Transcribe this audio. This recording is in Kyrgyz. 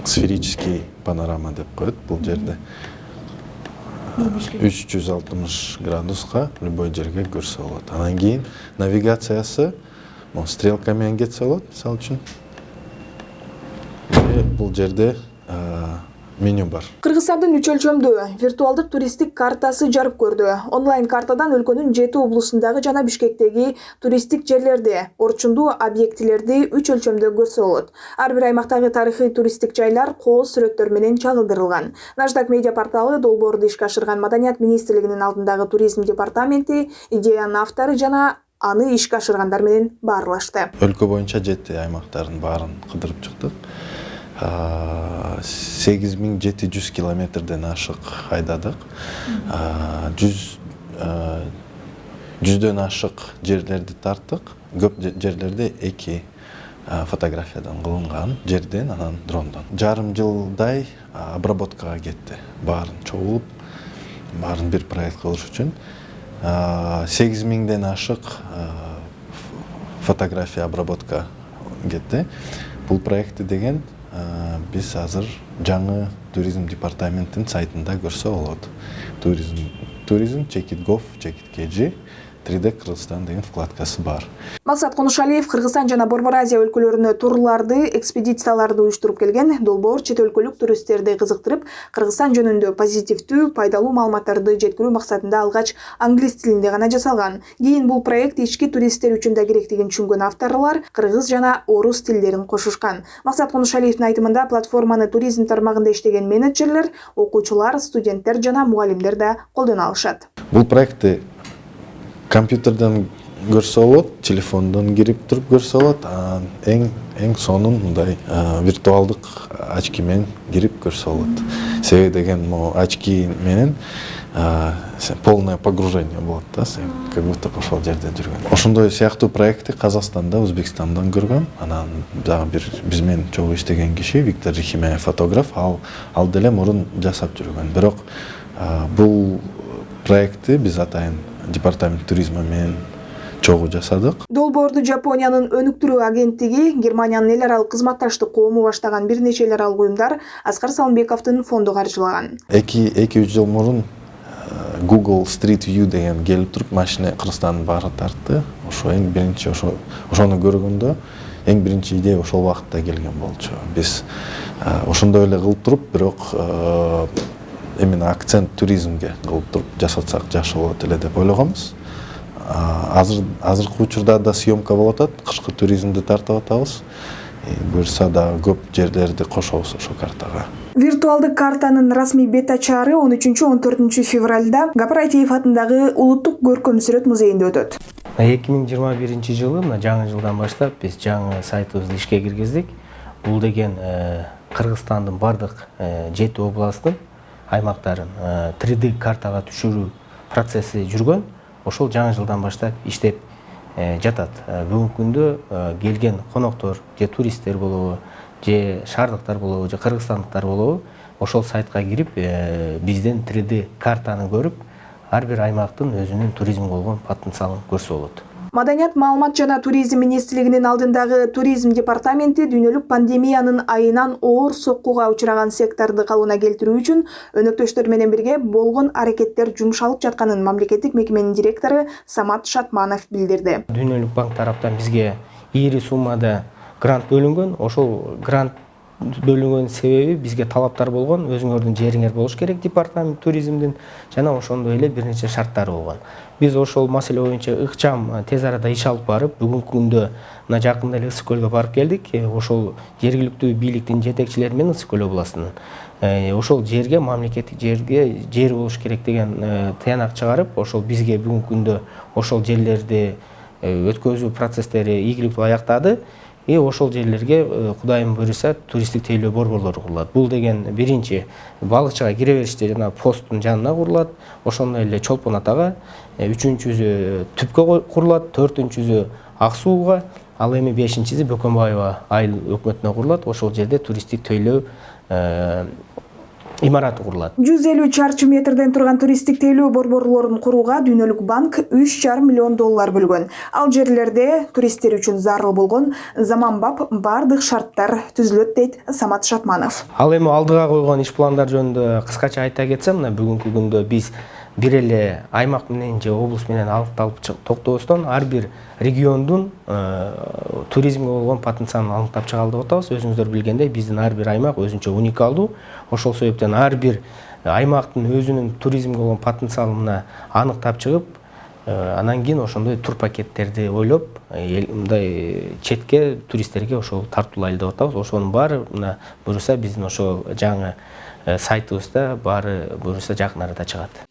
сферический панорама деп коет. Бул жерде 360 градуска любой жерге көрсө болот. Анан кийин навигациясы стрелка менен кетсе болот, мисалы үчүн. Бул жерде меню бар. Кыргызстандын 3 өлчөмдүү виртуалдык туристтик картасы жарык көрдү. Онлайн картадан өлкөнүн 7 облусундагы жана Бишкектеги туристтик жерлерди, орчундуу объектилерди 3 өлчөмдө көрсө болот. Ар бир аймактагы тарыхый туристтик жайлар кооз сүрөттөр менен чагылдырылган. Наждак медиа порталы долбоорду ишке ашырган Маданият министрлигинин алдындагы туризм департаменти идеянын автору жана аны ишке ашыргандар менен баарлашты. Өлкө боюнча 7 аймактардын баарын кыдырып чыктык. 8700 километрден ашык айдадык. 100дөн ашык жерлерди тарттык. Көп жерлерде 2 фотографиядан кылынган, жерден, анан дрондон. Жарым жылдай обработкага кетти. Баарын чогулуп, баарын бир проект кылыш үчүн 8000ден ашык фотография обработка кетти. Бул проектти деген биз азыр жаңы туризм департаментинин сайтында көрсө болот. Tourism.gov.kg 3D Кыргызстан деген вкладкасы бар. Максат Конушалиев Кыргызстан жана Борбор Азия өлкөлөрүнө турларды, экспедицияларды уюштуруп келген. Долбоор чет өлкөлүк туристтерди кызыктырып, Кыргызстан жөнүндө позитивдүү, пайдалуу маалыматтарды жеткирүү максатында алгач англис тилинде гана жасалган. Кийин бул проект ички туристтер үчүн да керектигин түшүнгөн авторлор кыргыз жана орус тилдерин кошушкан. Максат Конушалиевдин айтымында платформаны туризм тармагында иштеген менеджерлер, окуучулар, студенттер жана мугалимдер да колдоно алышат. Бул проектти компьютерден көрсө болот, телефондон кирип туруп көрсө болот, эң сонун мындай виртуалдык очки менен кирип көрсө болот. Себеби деген очки менен полное погружение болот да, сен как будто ошол жерде жүргөн. Ошондой сыяктуу проектти Казакстанда, Өзбекстандан көргөм. Анан дагы бир биз менен чогуу иштеген киши Виктор Рихимя фотограф, ал деле мурун жасап жүргөн. Бирок бул проектти биз атайын департамент туризма менен чогуу жасадык. Долбоорду Жапониянын өнүктүрүү агенттиги, Германиянын эл аралык кызматташтык кому баштаган бир нече эл аралык уюмдар Аскар Салымбековдун фонду каржылаган. 2-3 жыл мурун Google Street View деген келип туруп машина Кыргызстандын баары тартты. Ошо эң биринчи ошону көргөндө эң биринчи идея ошол убакытта келген болчу. Биз ошондой эле кылып туруп, бирок именно акцент туризмге кылып туруп жасатсак жакшы болот эле деп ойлогонбуз. Азыркы учурда да съемка болуп атат, кышкы туризмди тартып атабыз. Буюрса да көп жерлерди кошобуз ошо картага. Виртуалдык картанын расмий бет ачаары 13-14 февралда Гапар Айтиев атындагы Улуттук көркөм сүрөт музейинде өтөт. 2021 жылы, мына жаңы жылдан баштап биз жаңы сайтыбызды ишке киргиздик. Бул деген Кыргызстандын бардык 7 областтын аймактарын 3D картага түшүрүү процесси жүргөн. Ошол жаңы жылдан баштап иштеп жатат. Бүгүнкү күндө келген коноктор, же туристтер болобу, же шаардыктар болобу, же кыргызстандыктар болобу, ошол сайтка кирип бизден 3D картаны көрүп, ар бир аймактын өзүнүн туризмге болгон потенциалын көрсө болот. Маданият маалымат жана туризм министрлигинин алдындагы туризм департаменти дүйнөлүк пандемиянын айынан оор соккуга учураган секторду калыбына келтирүү үчүн өнөктөштөр менен бирге болгон аракеттер жумшалып жатканын мамлекеттик мекеменин директору Самат Шатманов билдирди. Дүйнөлүк банк тараптан бизге ири суммада грант бөлүнгөн. Ошол грант бөлүнгөн себеби бизге талаптар болгон. Өзүңөрдүн жериңер болуш керек департамент туризмдин, жана ошондой эле бир нече шарттары болгон. Биз ошол маселе боюнча ыкчам тез арада иш алып барып, бүгүнкү күндө мына жакында эле Ысык көлгө барып келдик. Ошол жергиликтүү бийликтин жетекчилери менен Ысык көл областынын ошол жерге, мамлекеттик жерге жер болуш керек деген таянак чыгарып, ошол бизге бүгүнкү күндө ошол жерлерди өткөзүү процесстери ийгиликтүү аяктады. Ошол жерлерге Кудайым буйруса туристтик тейлөө борборлору курулат. Бул деген биринчи балыкчыга кире бериште жана посттун жанына курулат. Ошондой эле Чолпон атага, үчүнчүсү Түпкө курулат, төртүнчүсү Ак сууга, ал эми бешинчиси Бөкөнбаева айыл өкмөтүнө курулат. Ошол жерде туристтик тейлөө имараты курулат. 150 чарчы метрден турган туристтик тейлөө борборлорун курууга Дүйнөлүк банк $3,5 миллион бөлгөн. Ал жерлерде туристтер үчүн зарыл болгон заманбап бардык шарттар түзүлөт дейт Самат Шатманов. Ал эми алдыга койгон иш пландар жөнүндө кыскача айта кетсем, мына бүгүнкү күндө биз бир эле аймак менен же облус менен аныкталып токтобостон ар бир региондун туризмге болгон потенциалын аныктап чыгалып деп атабыз. Өзүңүздөр билгендей, биздин ар бир аймак өзүнчө уникалдуу. Ошол себептен ар бир аймактын өзүнүн туризмге болгон потенциалын аныктап чыгып, анан кийин ошондой тур пакеттерди ойлоп, мындай четке туристтерге ошол тартуулайлы деп атабыз. Ошонун баары мына буюрса биздин ошол жаңы сайтыбызда баары буюрса жакын арада чыгат.